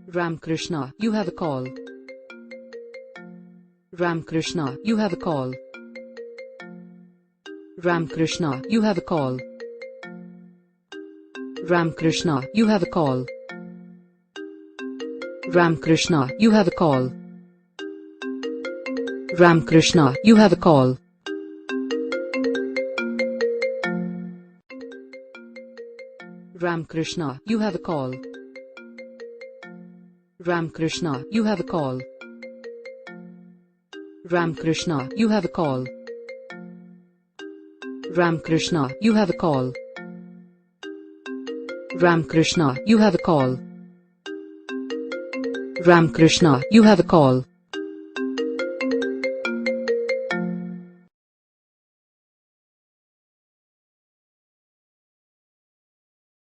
Ramakrishna, you have a call. Ramakrishna, you have a call. Ramakrishna, you have a call. Ramakrishna, you have a call. Ramakrishna, you have a call. Ramakrishna, you have a call. Ramakrishna, you have a call. Ramakrishna, you have a call. Ramakrishna, you have a call. Ramakrishna, you have a call. Ramakrishna, you have a call. Ramakrishna, you have a call.